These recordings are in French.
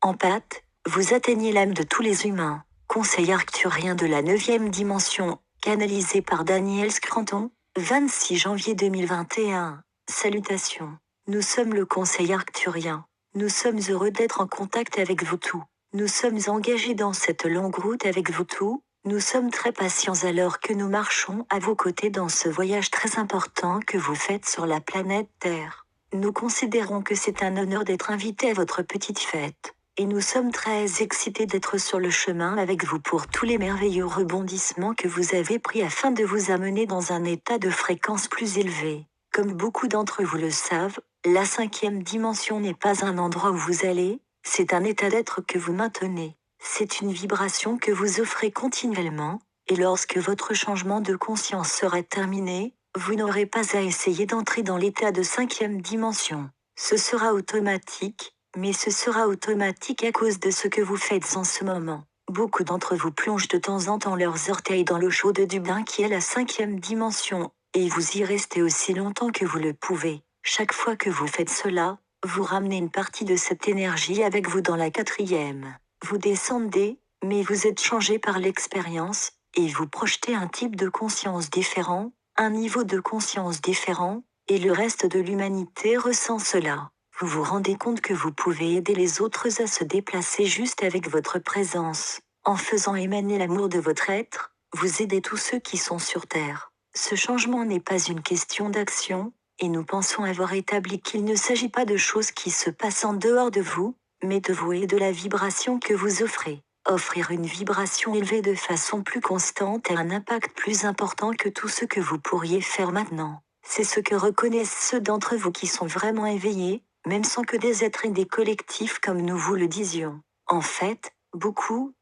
Empathe, vous atteignez l'âme de tous les humains. Conseil arcturien de la 9e dimension, canalisé par Daniel Scranton, 26 janvier 2021. Salutations. Nous sommes le conseil arcturien. Nous sommes heureux d'être en contact avec vous tous. Nous sommes engagés dans cette longue route avec vous tous. Nous sommes très patients alors que nous marchons à vos côtés dans ce voyage très important que vous faites sur la planète Terre. Nous considérons que c'est un honneur d'être invités à votre petite fête. Et nous sommes très excités d'être sur le chemin avec vous pour tous les merveilleux rebondissements que vous avez pris afin de vous amener dans un état de fréquence plus élevé. Comme beaucoup d'entre vous le savent, la 5e dimension n'est pas un endroit où vous allez, c'est un état d'être que vous maintenez. C'est une vibration que vous offrez continuellement, et lorsque votre changement de conscience sera terminé, vous n'aurez pas à essayer d'entrer dans l'état de 5e dimension. Ce sera automatique, mais ce sera automatique à cause de ce que vous faites en ce moment. Beaucoup d'entre vous plongent de temps en temps leurs orteils dans l'eau chaude du bain qui est la 5e dimension, et vous y restez aussi longtemps que vous le pouvez. Chaque fois que vous faites cela, vous ramenez une partie de cette énergie avec vous dans la 4e. Vous descendez, mais vous êtes changé par l'expérience, et vous projetez un type de conscience différent, un niveau de conscience différent, et le reste de l'humanité ressent cela. Vous vous rendez compte que vous pouvez aider les autres à se déplacer juste avec votre présence. En faisant émaner l'amour de votre être, vous aidez tous ceux qui sont sur Terre. Ce changement n'est pas une question d'action, et nous pensons avoir établi qu'il ne s'agit pas de choses qui se passent en dehors de vous, mais de vous et de la vibration que vous offrez. Offrir une vibration élevée de façon plus constante a un impact plus important que tout ce que vous pourriez faire maintenant. C'est ce que reconnaissent ceux d'entre vous qui sont vraiment éveillés, même sans que des êtres et des collectifs comme nous vous le disions. En fait, beaucoup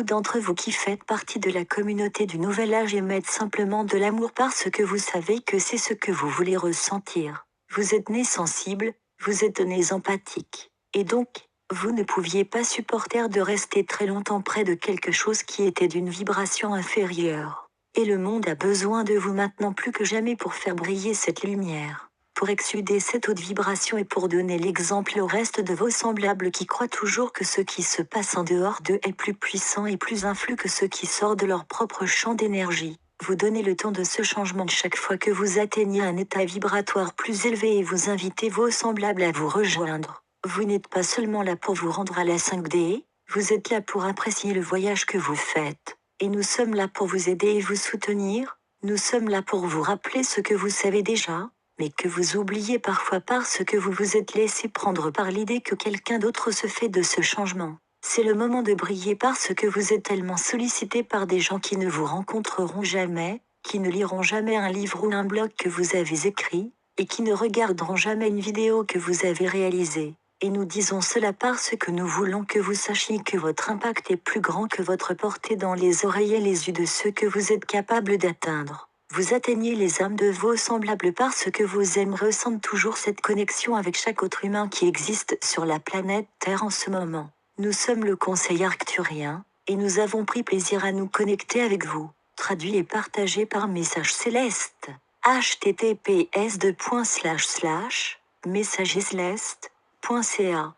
d'entre vous qui faites partie de la communauté du Nouvel Âge émettent simplement de l'amour parce que vous savez que c'est ce que vous voulez ressentir. Vous êtes nés sensibles, vous êtes nés empathiques. Et donc, vous ne pouviez pas supporter de rester très longtemps près de quelque chose qui était d'une vibration inférieure. Et le monde a besoin de vous maintenant plus que jamais pour faire briller cette lumière, pour exsuder cette haute vibration et pour donner l'exemple au reste de vos semblables qui croient toujours que ce qui se passe en dehors d'eux est plus puissant et plus influx que ce qui sort de leur propre champ d'énergie. Vous donnez le temps de ce changement chaque fois que vous atteignez un état vibratoire plus élevé et vous invitez vos semblables à vous rejoindre. Vous n'êtes pas seulement là pour vous rendre à la 5D, vous êtes là pour apprécier le voyage que vous faites. Et nous sommes là pour vous aider et vous soutenir, nous sommes là pour vous rappeler ce que vous savez déjà, mais que vous oubliez parfois parce que vous vous êtes laissé prendre par l'idée que quelqu'un d'autre se fait de ce changement. C'est le moment de briller parce que vous êtes tellement sollicité par des gens qui ne vous rencontreront jamais, qui ne liront jamais un livre ou un blog que vous avez écrit, et qui ne regarderont jamais une vidéo que vous avez réalisée. Et nous disons cela parce que nous voulons que vous sachiez que votre impact est plus grand que votre portée dans les oreilles et les yeux de ceux que vous êtes capable d'atteindre. Vous atteignez les âmes de vos semblables parce que vos âmes ressentent toujours cette connexion avec chaque autre humain qui existe sur la planète Terre en ce moment. Nous sommes le conseil arcturien, et nous avons pris plaisir à nous connecter avec vous. Traduit et partagé par Message Céleste. https://messagesceleste.ca